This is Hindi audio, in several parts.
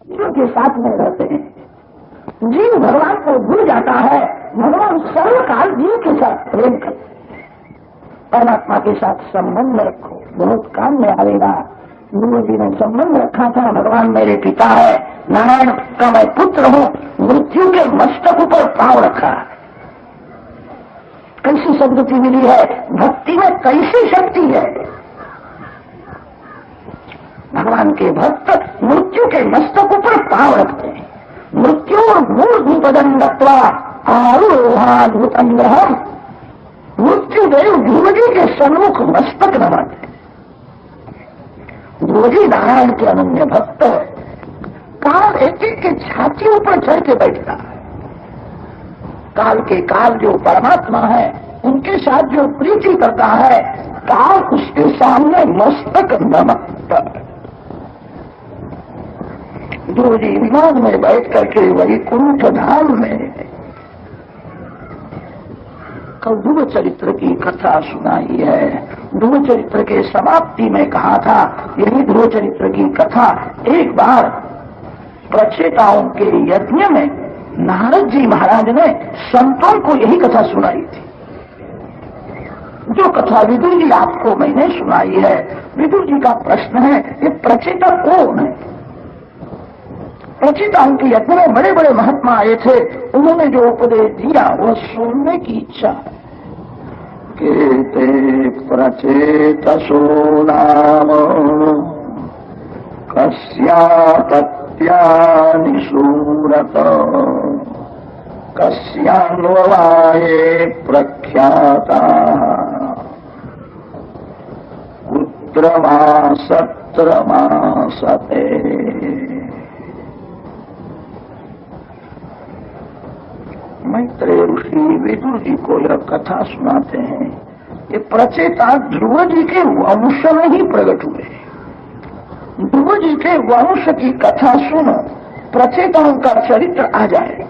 जीव के साथ में रहते हैं। जीव भगवान को भूल जाता है, भगवान सर्वकाल जीव के साथ प्रेम करते। परमात्मा के साथ संबंध रखो, बहुत काम में आएगा। गुरु जी ने संबंध रखा था, भगवान मेरे पिता है, नारायण का मैं पुत्र हूँ, मृत्यु के मस्तक ऊपर पांव रखा है। कैसी सदगति मिली है, भक्ति में कैसी शक्ति है। भगवान के भक्त मृत्यु के मस्तक ऊपर पांव रखते हैं। मृत्यु मूर्धपदंडत्वा आरूढ़ाद्भुतं ग्रहम्। मृत्युदेव ध्रुव जी के सन्मुख मस्तक नवाते। ध्रुव जी नारायण के अनन्य भक्त है। काल एक एक के छाती ऊपर चढ़ के बैठता है। काल के काल जो परमात्मा है, उनके साथ जो प्रीति करता है, काल उसके सामने मस्तक नमकता है। ध्रुव जी विमान में बैठ करके वैकुंठ धाम में कल ध्रुव चरित्र की कथा सुनाई है। ध्रुव चरित्र के समाप्ति में कहा था, यही ध्रुव चरित्र की कथा एक बार प्रचेताओं के यज्ञ में नारद जी महाराज ने संतों को यही कथा सुनाई थी। जो कथा विदुर जी आपको मैंने सुनाई है। विदुर जी का प्रश्न है, ये प्रचेता कौन है? प्रचेताओं के यज्ञ में बड़े बड़े महात्मा आए थे, उन्होंने जो उपदेश दिया वह सुनने की इच्छा है। केते प्रचेतसो नाम कस्यापत्यानि सूरत कस्यान्ववाये प्रख्याता कुत्रमासत्रमासते। मैत्रेय ऋषि विदुर जी को यह कथा सुनाते हैं। ये प्रचेता ध्रुव जी के वंश में ही प्रकट हुए। ध्रुव जी के वंश की कथा सुनो, प्रचेताओं का चरित्र आ जाएगा।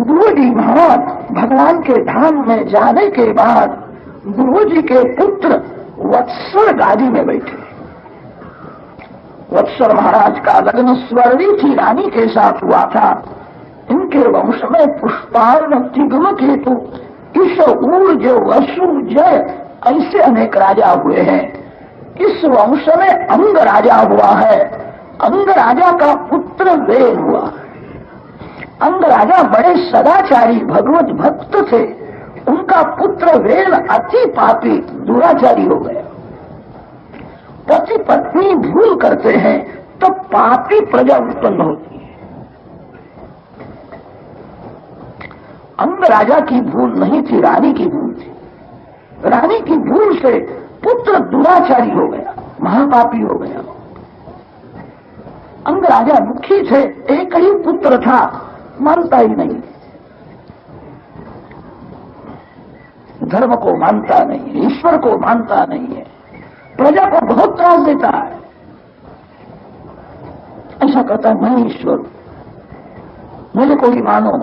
ध्रुव जी महाराज भगवान के धाम में जाने के बाद ध्रुव जी के पुत्र वत्सर गादी में बैठे। वत्सर महाराज का लग्न स्वर्णी थी रानी के साथ हुआ था। इनके वंश में पुष्पार्ण, तिग्म केतु, इस ऊर्ज, वसु, जय ऐसे अनेक राजा हुए हैं। इस वंश में अंग राजा हुआ है। अंग राजा का पुत्र वेल हुआ। अंग राजा बड़े सदाचारी भगवत भक्त थे। उनका पुत्र वेल अति पापी दुराचारी हो गया। पति पत्नी भूल करते हैं तो पापी प्रजा उत्पन्न होती है। अंग राजा की भूल नहीं थी, रानी की भूल थी। रानी की भूल से पुत्र दुराचारी हो गया, महापापी हो गया। अंग राजा दुखी थे, एक ही पुत्र था, मानता ही नहीं, धर्म को मानता नहीं, ईश्वर को मानता नहीं है, प्रजा को बहुत त्रास देता है। ऐसा कहता है मैं ईश्वर, मुझे कोई मानो।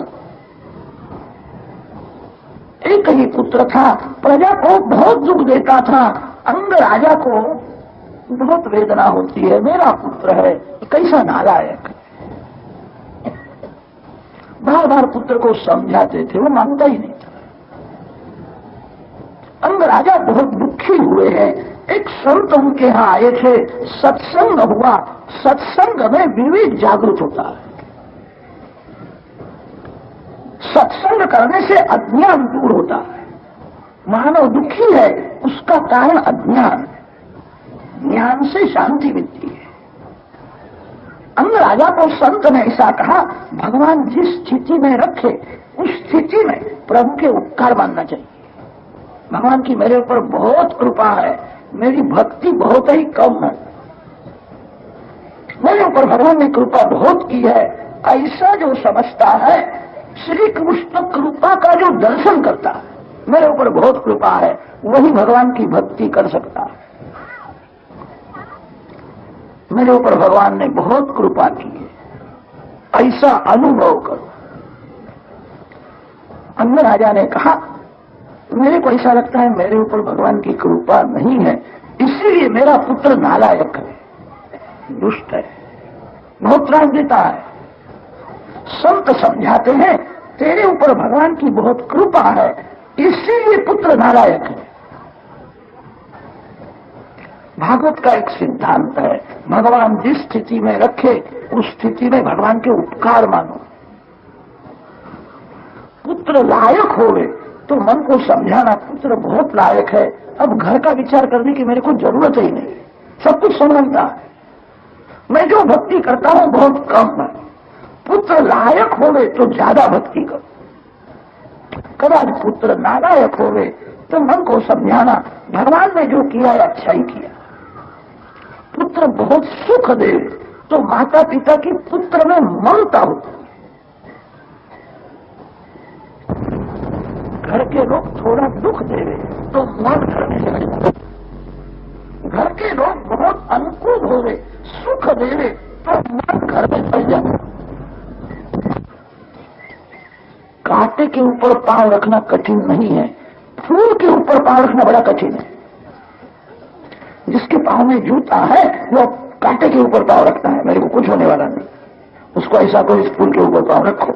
एक ही पुत्र था, प्रजा को बहुत दुख देता था। अंग राजा को बहुत वेदना होती है, मेरा पुत्र है, कैसा नालायक। बार बार पुत्र को समझाते थे, वो मानता ही नहीं था। अंग राजा बहुत दुखी हुए हैं। एक संत उनके यहाँ आए थे, सत्संग हुआ। सत्संग में विवेक जागृत होता है। सत्संग करने से अज्ञान दूर होता है। मानव दुखी है, उसका कारण अज्ञान। ज्ञान से शांति मिलती है। अंग राजा को संत ने ऐसा कहा, भगवान जिस स्थिति में रखे उस स्थिति में प्रभु के उपकार मानना चाहिए। भगवान की मेरे ऊपर बहुत कृपा है, मेरी भक्ति बहुत ही कम है, मेरे ऊपर भगवान ने कृपा बहुत की है, ऐसा जो समझता है, श्री कृष्ण कृपा का जो दर्शन करता है, मेरे ऊपर बहुत कृपा है, वही भगवान की भक्ति कर सकता है। मेरे ऊपर भगवान ने बहुत कृपा की है, ऐसा अनुभव करो। अंग राजा ने कहा, मेरे को ऐसा लगता है मेरे ऊपर भगवान की कृपा नहीं है, इसीलिए मेरा पुत्र नालायक है, दुष्ट है। बहुत त्रास देता है। संत समझाते हैं तेरे ऊपर भगवान की बहुत कृपा है, इसीलिए पुत्र नालायक है। भागवत का एक सिद्धांत है, भगवान जिस स्थिति में रखे उस स्थिति में भगवान के उपकार मानो। पुत्र लायक होवे तो मन को समझाना पुत्र बहुत लायक है, अब घर का विचार करने की मेरे को जरूरत ही नहीं, सब कुछ समझता है, मैं जो भक्ति करता हूं बहुत कम है। पुत्र लायक होवे तो ज्यादा भक्ति करो। कदाच पुत्र नालायक होवे तो मन को समझाना भगवान ने जो किया है अच्छा ही किया। पुत्र बहुत सुख दे तो माता पिता की पुत्र में ममता होती। घर के लोग थोड़ा दुख देवे तो मन घर में चले जाते। घर के लोग बहुत अनुकूल होवे, सुख देवे तो मन घर में चल जाते। कांटे के ऊपर पांव रखना कठिन नहीं है, फूल के ऊपर पांव रखना बड़ा कठिन है। जिसके पांव में जूता है वो कांटे के ऊपर पांव रखता है, मेरे को कुछ होने वाला नहीं, उसको ऐसा कोई इस फूल के ऊपर पांव रखो,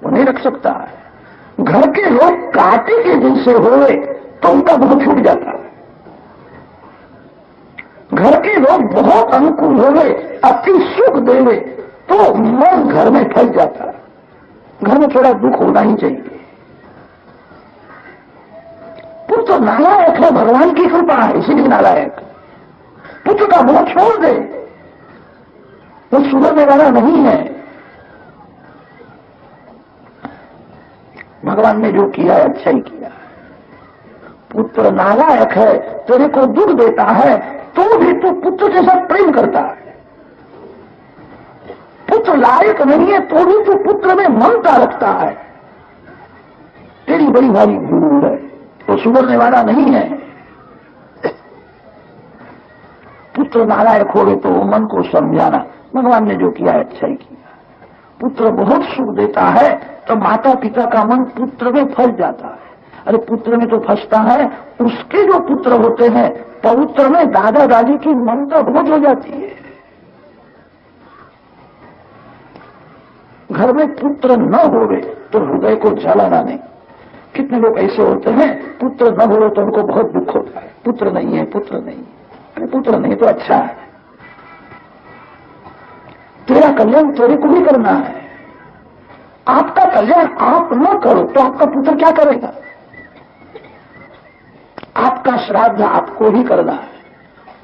वो नहीं रख सकता है। घर के लोग कांटे के जैसे होवे तो उनका बहुत छूट जाता है। घर के लोग बहुत अनुकूल होवे, अति सुख देवे तो मन घर में फंस जाता है। घर में थोड़ा दुख होना ही चाहिए। पुत्र नालायक है, भगवान की कृपा है इसीलिए नालायक। पुत्र का मोह छोड़ दे, वो सुधरने वाला नहीं है। भगवान ने जो किया है अच्छा ही किया। पुत्र नालायक है, तेरे को दुख देता है तो भी तू पुत्र के साथ प्रेम करता है। पुत्र लायक नहीं है तो भी तू पुत्र में ममता रखता है। तेरी बड़ी भारी भूल है, वो सुधरने वाला नहीं है। पुत्र नालायक हो गए तो मन को समझाना भगवान ने जो किया है अच्छा ही किया। पुत्र बहुत सुख देता है तो माता पिता का मन पुत्र में फंस जाता है। अरे पुत्र में तो फंसता है, उसके जो पुत्र होते हैं पवित्र में दादा दादी की ममता बहुत हो जाती है। घर में पुत्र न होवे तो हृदय को जलाना नहीं। कितने लोग ऐसे होते हैं पुत्र न हो तो उनको बहुत दुख होता है, पुत्र नहीं है, पुत्र नहीं है। अरे पुत्र नहीं तो अच्छा है, तेरा कल्याण तेरे को भी करना है। आपका कल्याण आप न करो तो आपका पुत्र क्या करेगा? आपका श्राद्ध आपको ही करना है।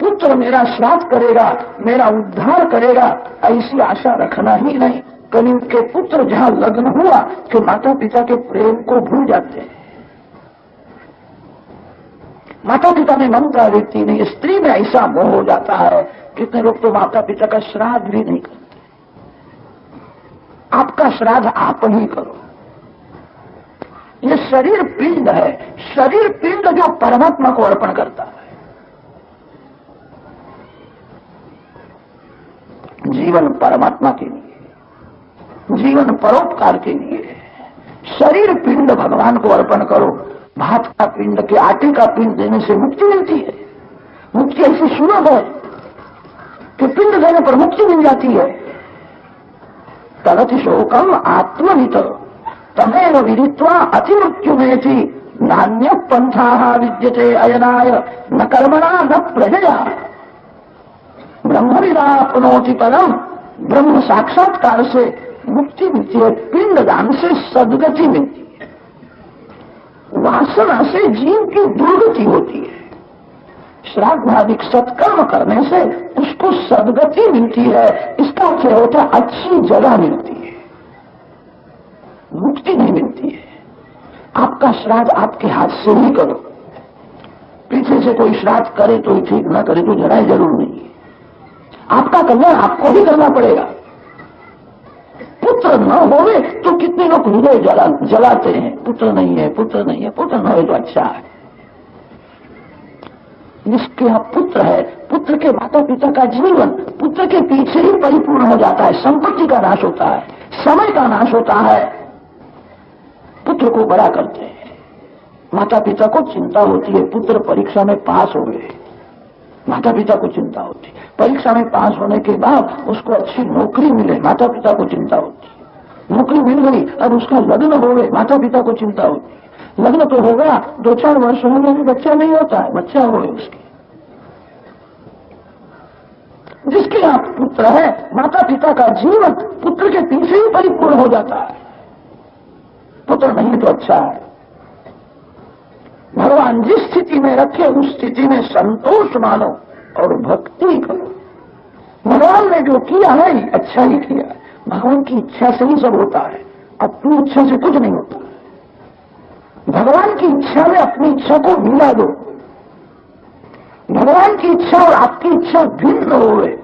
पुत्र मेरा श्राद्ध करेगा, मेरा उद्धार करेगा, ऐसी आशा रखना ही नहीं। कलियुग के पुत्र जहां लग्न हुआ कि माता पिता के प्रेम को भूल जाते हैं। माता पिता में ममता रहती नहीं, स्त्री में ऐसा मोह हो जाता है। कितने लोग तो माता पिता का श्राद्ध भी नहीं करते। आपका श्राद्ध आप ही करो। ये शरीर पिंड है, शरीर पिंड जो परमात्मा को अर्पण करता है। जीवन परमात्मा के लिए, जीवन परोपकार के लिए। शरीर पिंड भगवान को अर्पण करो। भात का पिंड के आटे का पिंड देने से मुक्ति मिलती है। मुक्ति ऐसी सुलभ है कि पिंड देने पर मुक्ति मिल जाती है। तरति शोकम आत्महित तमेव विदित्वा अति मृत्यु में थी नान्य पंथा विद्यते अयनाय न कर्मणा न प्रजया ब्रह्मविदाप्नोति परम। ब्रह्म साक्षात्कार से मुक्ति मिलती है, पिंड दान से सदगति मिलती है, वासना से जीव की दुर्गति होती है। श्राद्धादिक सत्कर्म करने से उसको सदगति मिलती है। इसका अर्थ होता है अच्छी जगह मिलती है, मुक्ति नहीं मिलती है। आपका श्राद्ध आपके हाथ से ही करो। पीछे से कोई श्राद्ध करे तो ठीक, ना करे तो जरा जरूर नहीं है। आपका कल्याण आपको भी करना पड़ेगा। पुत्र न होवे तो कितने लोग हृदय जलाते हैं, पुत्र नहीं है, पुत्र नहीं है। पुत्र न हो तो अच्छा है। जिसके यहाँ पुत्र है, पुत्र के माता पिता का जीवन पुत्र के पीछे ही परिपूर्ण हो जाता है। संपत्ति का नाश होता है, समय का नाश होता है। पुत्र को बड़ा करते हैं। माता पिता को चिंता होती है पुत्र परीक्षा में पास हो गए, माता पिता को चिंता होती। परीक्षा में पास होने के बाद उसको अच्छी नौकरी मिले, माता पिता को चिंता होती। नौकरी मिल गई, अब उसका लग्न हो गए, माता पिता को चिंता होती। लग्न तो होगा, 2-4 वर्ष होने में बच्चा नहीं होता है, बच्चा हो गए उसके। जिसके यहाँ पुत्र है, माता पिता का जीवन पुत्र के पीछे ही परिपूर्ण हो जाता है। पुत्र नहीं तो अच्छा है। भगवान जिस स्थिति में रखे उस स्थिति में संतोष मानो और भक्ति करो। भगवान ने जो किया है अच्छा ही किया। भगवान की इच्छा से ही सब होता है, अपनी इच्छा से कुछ नहीं होता। भगवान की इच्छा में अपनी इच्छा को मिला दो। भगवान की इच्छा और आपकी इच्छा भिन्न हो गए,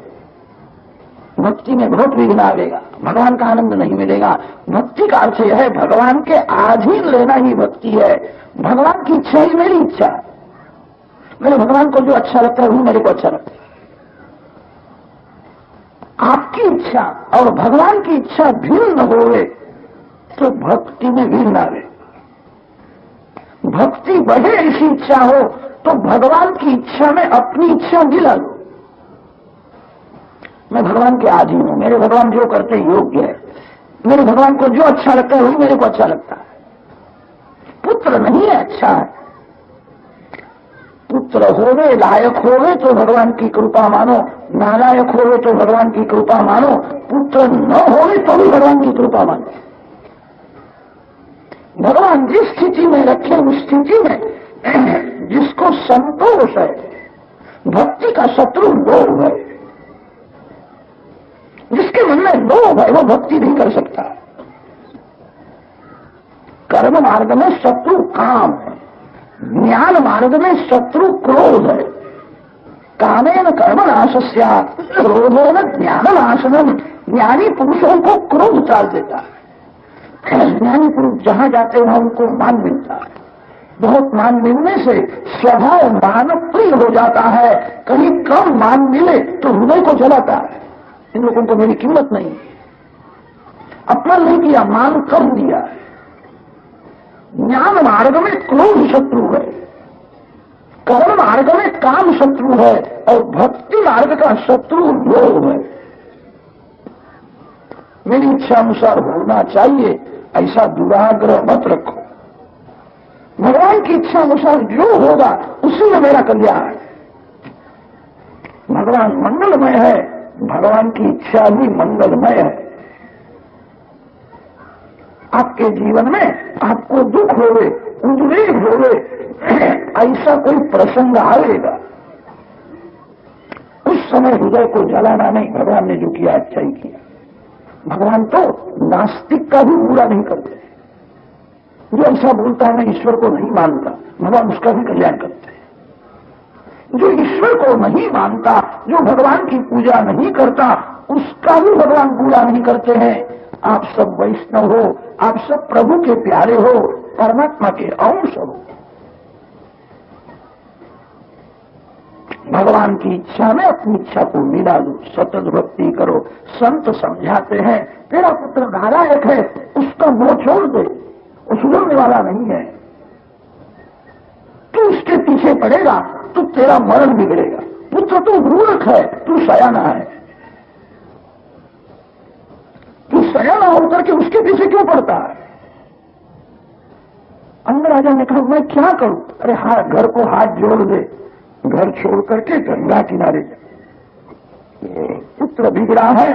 भक्ति में बहुत विघ्न आएगा, भगवान का आनंद नहीं मिलेगा। भक्ति का अर्थ यह है भगवान के अधीन लेना ही भक्ति है। भगवान की इच्छा ही मेरी इच्छा है। मेरे भगवान को जो अच्छा लगता है वो मेरे को अच्छा लगता है। आपकी इच्छा और भगवान की इच्छा भिन्न हो गए तो भक्ति में विघ्न आवे। भक्ति बढ़े ऐसी इच्छा हो तो भगवान की इच्छा में अपनी इच्छा मिला दो। मैं भगवान के अधीन हूं, मेरे भगवान जो करते योग्य है, मेरे भगवान को जो अच्छा लगता है वही मेरे को अच्छा लगता है। पुत्र नहीं है अच्छा है, पुत्र होवे लायक होवे तो भगवान की कृपा मानो, नालायक होवे तो भगवान की कृपा मानो, पुत्र न होवे तो भी भगवान की कृपा मानो। भगवान जिस स्थिति में रखे उस स्थिति में जिसको संतोष है, भक्ति का शत्रु लोभ है। जिसके मन में लोभ है वो भक्ति नहीं कर सकता। कर्म मार्ग में शत्रु काम है, ज्ञान मार्ग में शत्रु क्रोध है। कामेन कर्म नाशस्यात् क्रोधेन ज्ञान नाशनम। ज्ञानी पुरुषों को क्रोध टाल देता है। ज्ञानी पुरुष जहां जाते हैं उनको मान मिलता है। बहुत मान मिलने से स्वभाव मान प्रिय हो जाता है। कहीं कम मान मिले तो हृदय को जलाता है। इन लोगों को मेरी कीमत नहीं, अपमान नहीं किया, मान कम दिया है। ज्ञान मार्ग में क्रोध शत्रु है, कर्म मार्ग में काम शत्रु है और भक्ति मार्ग का शत्रु लोभ है। मेरी इच्छा अनुसार होना चाहिए ऐसा दुराग्रह मत रखो। भगवान की इच्छा अनुसार जो होगा उसी में मेरा कल्याण है। भगवान मंगलमय है, भगवान की इच्छा भी मंगलमय है। आपके जीवन में आपको दुख होवे, उद्वेग होवे, ऐसा कोई प्रसंग आएगा, उस समय हृदय को जलाना नहीं। भगवान ने जो किया अच्छा ही किया। भगवान तो नास्तिक का भी बुरा नहीं करते। जो ऐसा बोलता है मैं ईश्वर को नहीं मानता, भगवान उसका भी कल्याण करते हैं। जो ईश्वर को नहीं मानता, जो भगवान की पूजा नहीं करता, उसका भी भगवान पूरा नहीं करते हैं। आप सब वैष्णव हो, आप सब प्रभु के प्यारे हो, परमात्मा के अंश हो। भगवान की इच्छा में अपनी इच्छा को मिला दो, सतत भक्ति करो। संत समझाते हैं तेरा पुत्र नालायक है, उसका मोह छोड़ दे, वो सुधरने वाला नहीं है। तू उसके पीछे पड़ेगा तो तेरा मरण बिगड़ेगा। पुत्र तू मूर्ख है, तू सयाना है। तू सयाना होकर के उसके पीछे क्यों पड़ता है? अंगराजा ने कहा मैं क्या करूं? अरे हाँ, घर को हाथ जोड़ दे, घर छोड़ करके गंगा किनारे जा। पुत्र बिगड़ा है,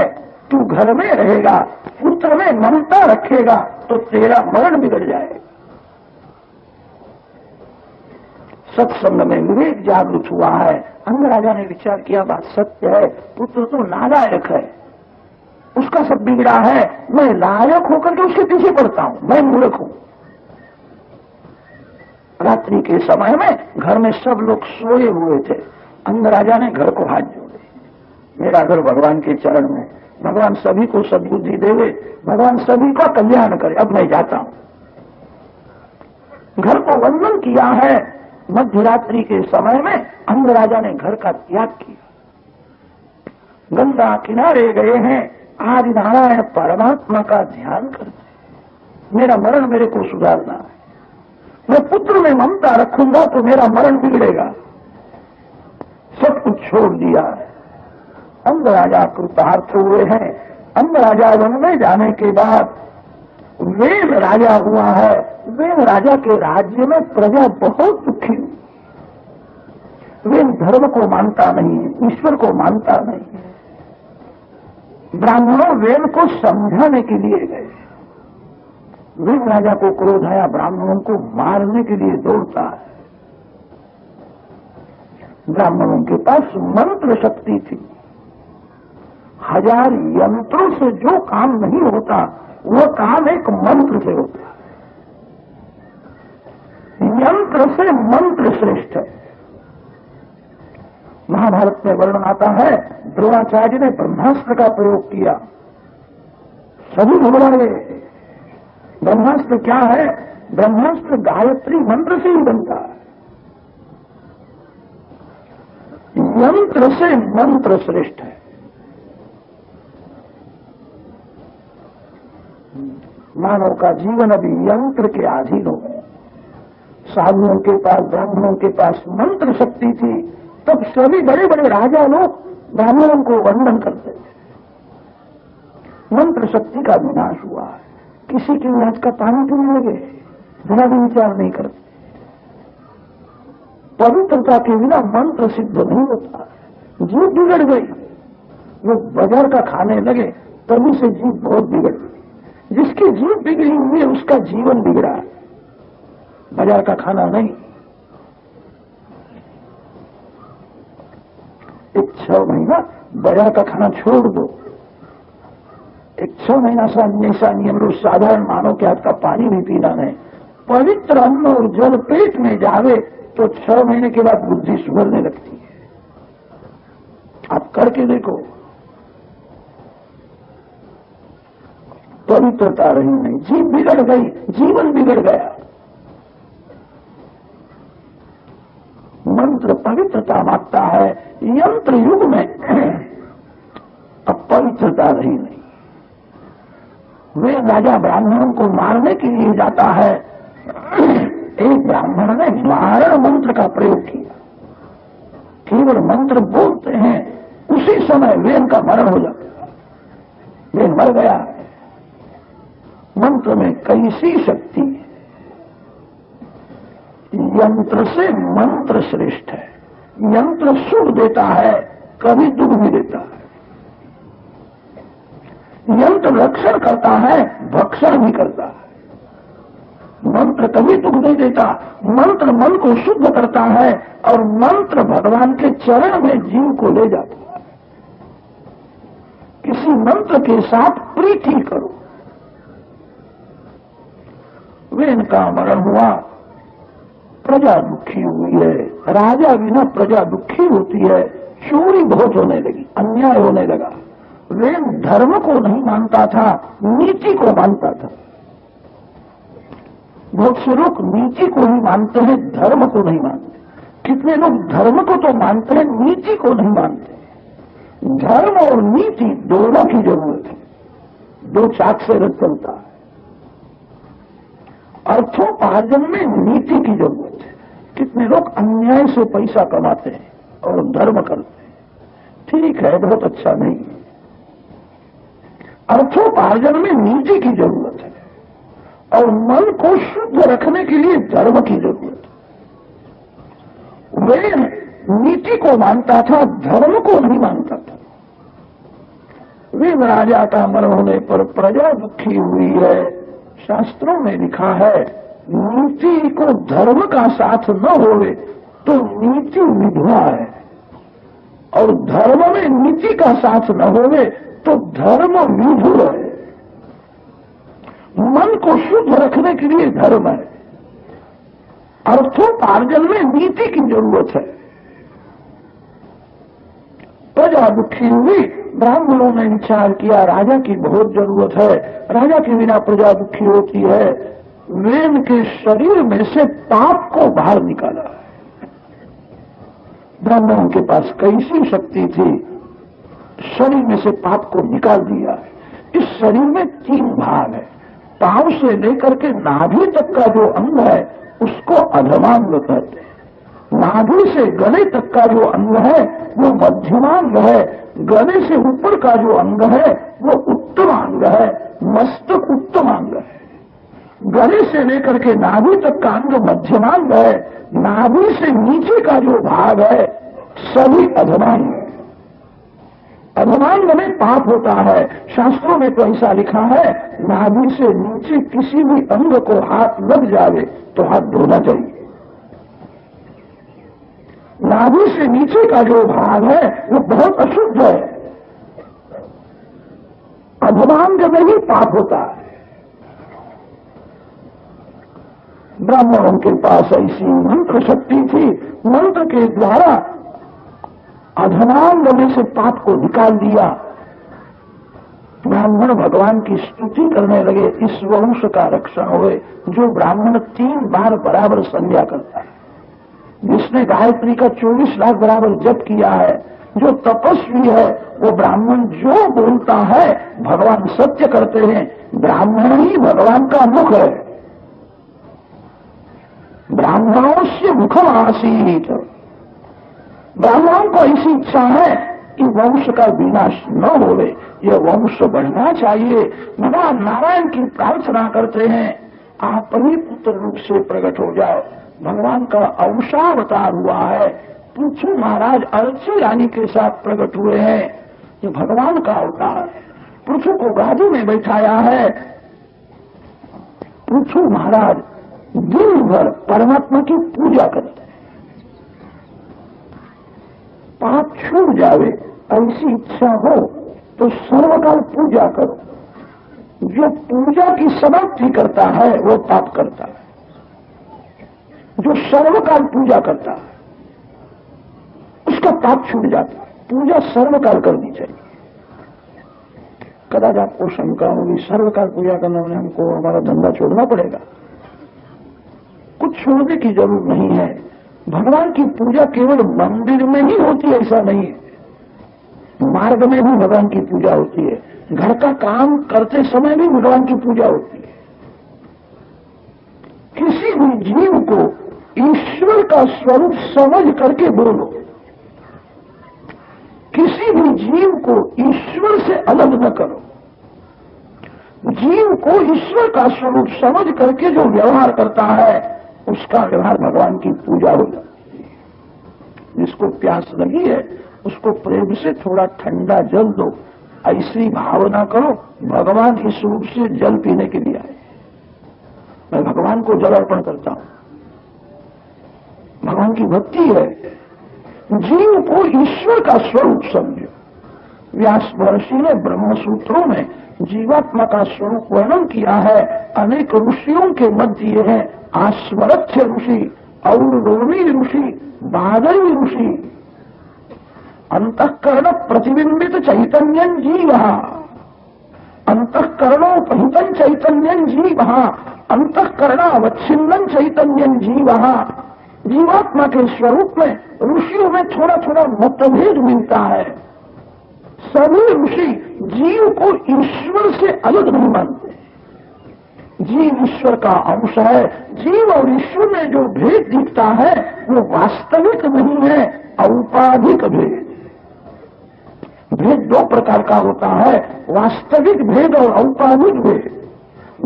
तू घर में रहेगा, पुत्र में ममता रखेगा तो तेरा मरण बिगड़ जाएगा। सत्संग में विवेक जागृत हुआ है। अंगराजा ने विचार किया बात सत्य है, पुत्र तो नालायक है, उसका सब बिगड़ा है, मैं लायक होकर के उसके पीछे पड़ता हूं, मैं मूर्ख हूं। रात्रि के समय में घर में सब लोग सोए हुए थे। अंगराजा ने घर को हाथ जोड़े, मेरा घर भगवान के चरण में, भगवान सभी को सद्बुद्धि देवे, भगवान सभी का कल्याण करे, अब मैं जाता हूं। घर को वंदन किया है। मध्य रात्रि के समय में अंगराजा ने घर का त्याग किया, गंगा किनारे गए हैं। आज नारायण परमात्मा का ध्यान करते, मेरा मरण मेरे को सुधारना है। मैं पुत्र में ममता रखूंगा तो मेरा मरण बिगड़ेगा। सब कुछ छोड़ दिया है। अंग राजा कृतार्थ हुए हैं। अंग राजा बनने जाने के बाद वेद राजा हुआ है। वेद राजा के राज्य में प्रजा बहुत दुखी हुई। वेद धर्म को मानता नहीं, ईश्वर को मानता नहीं। ब्राह्मणों वेद को समझाने के लिए गए। वेद राजा को क्रोध आया, ब्राह्मणों को मारने के लिए दौड़ता है। ब्राह्मणों के पास मंत्र शक्ति थी। 1000 यंत्रों से जो काम नहीं होता वह काम एक मंत्र से होता है। यंत्र से मंत्र श्रेष्ठ है। महाभारत में वर्णन आता है, द्रोणाचार्य ने ब्रह्मास्त्र का प्रयोग किया, सभी घबरा गए। ब्रह्मास्त्र क्या है? ब्रह्मास्त्र गायत्री मंत्र से ही बनता है। यंत्र से मंत्र श्रेष्ठ है। मानव का जीवन अभी यंत्र के अधीन हो गया। साधुओं के पास, ब्राह्मणों के पास मंत्र शक्ति थी, तब सभी बड़े बड़े राजा लोग ब्राह्मणों को वंदन करते थे। मंत्र शक्ति का विनाश हुआ है। किसी की नाच का पानी पीने लगे, जरा भी विचार नहीं करते। पवित्रता के बिना मंत्र सिद्ध नहीं होता। जीव बिगड़ गई, वो बाजार का खाने लगे, तभी से जीव बहुत बिगड़ गई। जिसकी जीव बिगड़ी हुई है उसका जीवन बिगड़ा है, बाजार का खाना नहीं। एक 6 महीना बाजार का खाना छोड़ दो। एक 6 महीना ऐसा नियम रोज साधारण मानव के हाथ का पानी भी पीना नहीं। पवित्र अन्न और जल पेट में जावे तो 6 महीने के बाद बुद्धि सुधरने लगती है। आप करके देखो, पवित्रता रही नहीं, जीव बिगड़ गई, जीवन बिगड़ गया। मंत्र पवित्रता मांगता है, यंत्र युग में अब पवित्रता रही नहीं। वे राजा ब्राह्मणों को मारने के लिए जाता है। एक ब्राह्मण ने मारण मंत्र का प्रयोग किया। केवल मंत्र बोलते हैं, उसी समय वेन का मरण हो जाता है। वेन मर गया। मंत्र में कैसी शक्ति है। यंत्र से मंत्र श्रेष्ठ है। यंत्र सुख देता है, कभी दुख भी देता है। यंत्र रक्षण करता है, भक्षण भी करता है। मंत्र कभी दुख नहीं देता। मंत्र मन को शुद्ध करता है और मंत्र भगवान के चरण में जीव को ले जाता है। किसी मंत्र के साथ प्रीति करो। वेन का मरण हुआ, प्रजा दुखी हुई है। राजा बिना प्रजा दुखी होती है। चोरी बहुत होने लगी, अन्याय होने लगा। वेन धर्म को नहीं मानता था, नीति को मानता था। बहुत से लोग नीति को ही मानते हैं, धर्म को नहीं मानते। कितने लोग धर्म को तो मानते हैं, नीति को नहीं मानते। धर्म और नीति दोनों की जरूरत है। दो चाक से रथ चलता है। अर्थोपार्जन में नीति की जरूरत है। कितने लोग अन्याय से पैसा कमाते हैं और धर्म करते हैं। ठीक है, बहुत अच्छा नहीं है। अर्थोपार्जन में नीति की जरूरत है और मन को शुद्ध रखने के लिए धर्म की जरूरत है। वे नीति को मानता था, धर्म को नहीं मानता था। वे राजा का मरण होने पर प्रजा दुखी हुई है। शास्त्रों में लिखा है, नीति को धर्म का साथ न होवे तो नीति विधवा है, और धर्म में नीति का साथ न होवे तो धर्म विधुर है। मन को शुद्ध रखने के लिए धर्म है। अर्थोपार्जन में नीति की जरूरत है। प्रजा दुखी हुई। ब्राह्मणों ने विचार किया, राजा की बहुत जरूरत है, राजा के बिना प्रजा दुखी होती है। वेन के शरीर में से पाप को बाहर निकाला। ब्राह्मणों के पास कैसी शक्ति थी, शरीर में से पाप को निकाल दिया। इस शरीर में 3 भाग है। पांव से लेकर के नाभि तक का जो अंग है उसको अधमांग कहते हैं। नाभि से गले तक का जो अंग है वो मध्यमांग है, गले से ऊपर का जो अंग है वो उत्तमांग है, मस्तक उत्तमांग है। गले से लेकर के नाभि तक का अंग मध्यमांग है, नाभि से नीचे का जो भाग है सभी अधमांग है। अधमांग में पाप होता है, शास्त्रों में तो ऐसा लिखा है, नाभि से नीचे किसी भी अंग को हाथ लग जावे तो हाथ धोना चाहिए। नाभि से नीचे का जो भाग है वो बहुत अशुद्ध है, अधमांग में ही पाप होता है। ब्राह्मणों के पास ऐसी मंत्र शक्ति थी, मंत्र के द्वारा अधमांग में से पाप को निकाल दिया। ब्राह्मण भगवान की स्तुति करने लगे, इस वंश का रक्षण हुए। जो ब्राह्मण 3 बार बराबर संध्या करता है, जिसने गायत्री का 24 लाख बराबर जप किया है, जो तपस्वी है, वो ब्राह्मण जो बोलता है भगवान सत्य करते हैं। ब्राह्मण ही भगवान का मुख है। ब्राह्मणों से मुखम आसीत। ब्राह्मणों को ऐसी इच्छा है कि वंश का विनाश न होवे, यह वंश बढ़ना चाहिए। भगवान नारायण की प्रार्थना करते हैं, आप ही पुत्र रूप से प्रकट हो जाओ। भगवान का अंशावतार हुआ है। पृथु महाराज अर्ची रानी के साथ प्रकट हुए हैं, ये भगवान का अवतार है। पृथु को गादी में बैठाया है। पृथु महाराज दिन भर परमात्मा की पूजा करते हैं। पाप छूट जावे ऐसी इच्छा हो तो सर्वकाल पूजा करो। जो पूजा की समाप्ति करता है वो पाप करता है। जो सर्वकाल पूजा करता है उसका पाप छूट जाता है। पूजा सर्वकाल करनी चाहिए। कदाच आपको शंका होगी, सर्वकाल पूजा करना में हमको हमारा धंधा छोड़ना पड़ेगा। कुछ छोड़ने की जरूरत नहीं है। भगवान की पूजा केवल मंदिर में ही होती है ऐसा नहीं है, मार्ग में भी भगवान की पूजा होती है, घर का काम करते समय भी भगवान की पूजा होती है। किसी भी जीव को ईश्वर का स्वरूप समझ करके बोलो। किसी भी जीव को ईश्वर से अलग न करो। जीव को ईश्वर का स्वरूप समझ करके जो व्यवहार करता है उसका व्यवहार भगवान की पूजा हो जाती है। जिसको प्यास लगी है उसको प्रेम से थोड़ा ठंडा जल दो, ऐसी भावना करो भगवान इस रूप से जल पीने के लिए आए। मैं भगवान को जल अर्पण करता हूं, भगवान की भक्ति है। जीव को ईश्वर का स्वरूप समझो। व्यास महर्षि ने ब्रह्म सूत्रों में जीवात्मा का स्वरूप वर्णन किया है। अनेक ऋषियों के मध्य ये है आस्वरथ्य ऋषि, औरोमी ऋषि, बादरी ऋषि। अंतःकरण प्रतिबिंबित चैतन्यं जीव, अंतःकरणोपहितं चैतन्यं जीव, अंतःकरणावच्छिन्नं चैतन्यं जीव। जीवात्मा के स्वरूप में ऋषियों में थोड़ा थोड़ा मतभेद मिलता है। सभी ऋषि जीव को ईश्वर से अलग नहीं मानते। जीव ईश्वर का अंश है। जीव और ईश्वर में जो भेद दिखता है वो वास्तविक नहीं है, औपाधिक भेद। भेद 2 प्रकार का होता है, वास्तविक भेद और औपाधिक भेद।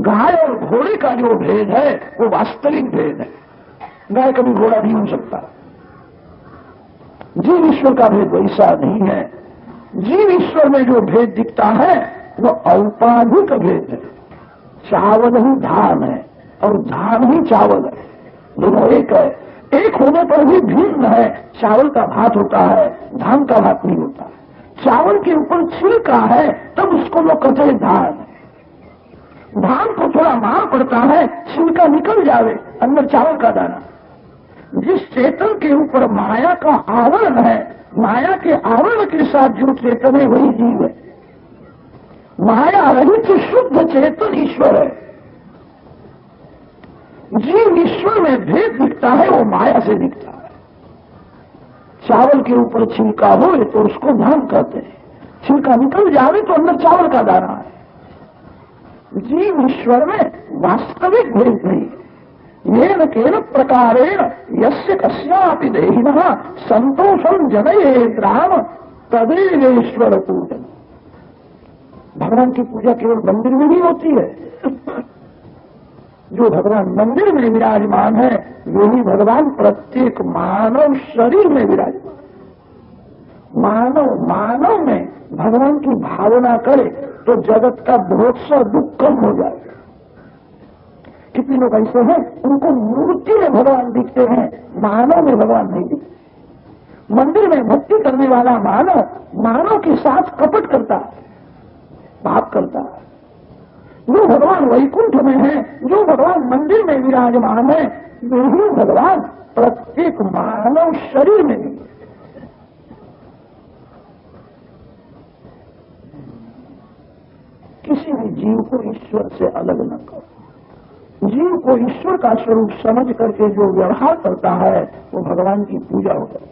गाय और घोड़े का जो भेद है वो वास्तविक भेद है। गाय कभी घोड़ा नहीं हो सकता। जीव ईश्वर का भेद वैसा नहीं है। जीव ईश्वर में जो भेद दिखता है वो औपाधिक भेद है। चावल ही धान है और धान ही चावल है, दोनों एक है। एक होने पर भी भिन्न है। चावल का भात होता है, धान का भात नहीं होता। चावल के ऊपर छिलका है तब उसको लोग कहते हैं धान। धान को थोड़ा मार पड़ता है, छिलका निकल जावे, अंदर चावल का दाना। जिस चेतन के ऊपर माया का आवरण है, माया के आवरण के साथ जो चेतन है वही जीव है। माया रहित शुद्ध चेतन ईश्वर है। जीव ईश्वर में भेद दिखता है वो माया से दिखता है। चावल के ऊपर छिलका हो तो उसको धान कहते हैं, छिलका निकल जावे तो अंदर चावल का दाना है। जीव ईश्वर में वास्तविक भेद नहीं। येन केन प्रकारेण यस्य कस्यापि देहिनः संतोषम जनयेत् राम तदेवेश्वर पूजन। भगवान की पूजा केवल मंदिर में ही होती है। जो भगवान मंदिर में विराजमान है वही भगवान प्रत्येक मानव शरीर में विराजमान। मानव में भगवान की भावना करे तो जगत का बहुत सा दुख कम हो जाएगा। कितने लोग ऐसे हैं उनको मूर्ति में भगवान दिखते हैं, मानव में भगवान नहीं दिखते। मंदिर में भक्ति करने वाला मानव के साथ कपट करता है, पाप करता है। जो भगवान वैकुंठ में है, जो भगवान मंदिर में विराजमान है, वही भगवान प्रत्येक मानव शरीर में भी। किसी भी जीव को ईश्वर से अलग न करो। जीव को ईश्वर का स्वरूप समझ करके जो व्यवहार करता है वो भगवान की पूजा होता है।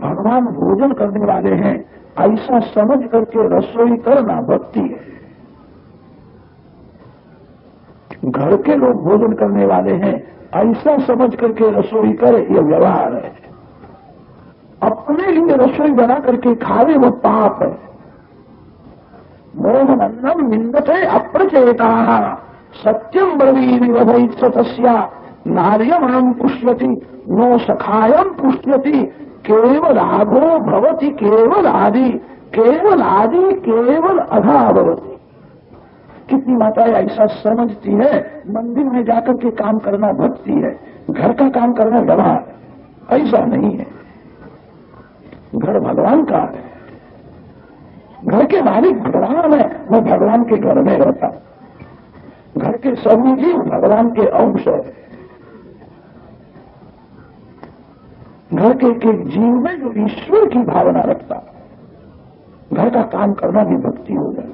भगवान भोजन करने वाले हैं ऐसा समझ करके रसोई करना भक्ति है। घर के लोग भोजन करने वाले हैं ऐसा समझ करके रसोई करे यह व्यवहार है। अपने लिए रसोई बना करके खावे वो पाप है। मोहनन्नम निंदते अप्रचेता सत्यम ब्रवीमि वधैत्स तस्या नार्यमणम पुष्यति नो सखायम पुष्यति केवल आभो भवति केवल आदि केवल अधा भवति। कितनी माताएं ऐसा समझती है मंदिर में जाकर के काम करना भक्ति है, घर का काम करना व्यवहार है। ऐसा नहीं है। घर भगवान का है, घर के मालिक भगवान है, मैं भगवान के घर में रहता हूं। घर के सभी जीव भगवान के अंश है। घर के एक जीव में जो ईश्वर की भावना रखता है, घर का काम करना भी भक्ति हो जाए।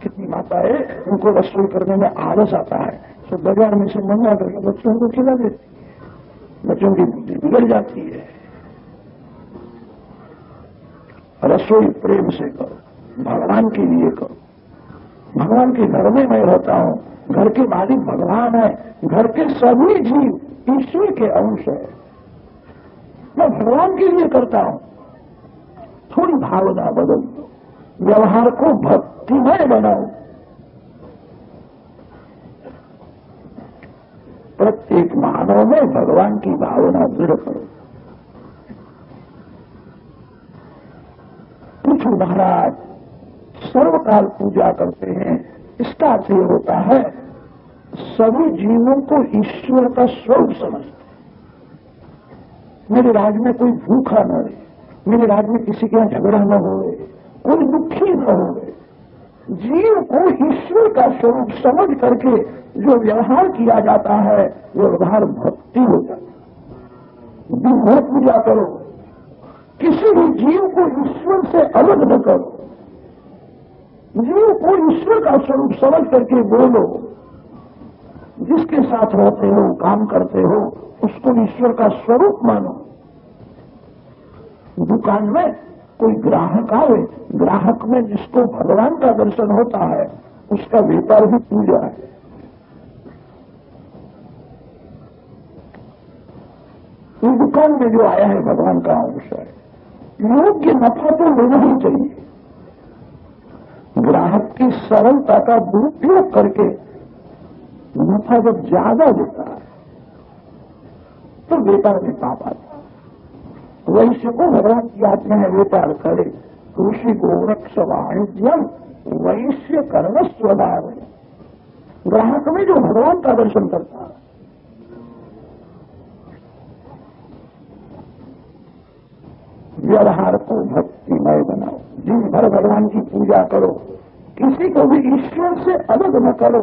कितनी माताएं उनको रसोई करने में आलस आता है तो बाजार में से मंगा करके बच्चों को खिला देती है, बच्चों की बुद्धि बिगड़ जाती है। रसोई प्रेम से करो, भगवान के लिए करो। भगवान के घर में मैं रहता हूं, घर के मालिक भगवान है, घर के सभी जीव ईश्वर के अंश है, मैं भगवान के लिए करता हूं। थोड़ी भावना बदल दो, व्यवहार को भक्तिमय बनाओ। प्रत्येक मानव में भगवान की भावना दृढ़ करो। पृथु महाराज सर्वकाल पूजा करते हैं, इसका अर्थ ये होता है सभी जीवों को ईश्वर का स्वरूप समझते। मेरे राज्य में कोई भूखा न रहे, मेरे राज्य में किसी के यहां झगड़ा न हो, कोई दुखी न हो। जीव को ईश्वर का स्वरूप समझ करके जो व्यवहार किया जाता है वो व्यवहार भक्ति हो जाता है। दिन भर पूजा करो, किसी भी जीव को ईश्वर से अलग न करो। जीव को ईश्वर का स्वरूप समझ करके बोलो। जिसके साथ रहते हो, काम करते हो, उसको ईश्वर का स्वरूप मानो। दुकान में कोई ग्राहक आए, ग्राहक में जिसको भगवान का दर्शन होता है उसका व्यापार भी पूजा है। इस दुकान में जो आया है भगवान का अंश है। योग्य नफा तो लेना ही चाहिए। ग्राहक की सरलता का दुरुपयोग करके नफा जब ज्यादा देता है तो व्यापार में पाप आता है। वैश्य को भगवान की आज्ञा है व्यापार करे। कृषि गोरक्ष वाणिज्यम वैश्य कर्म स्वभाव। ग्राहक में जो भगवान का दर्शन करता है, व्यवहार को भक्तिमय बनाओ। दिन भर भगवान की पूजा करो, किसी को भी ईश्वर से अलग न करो।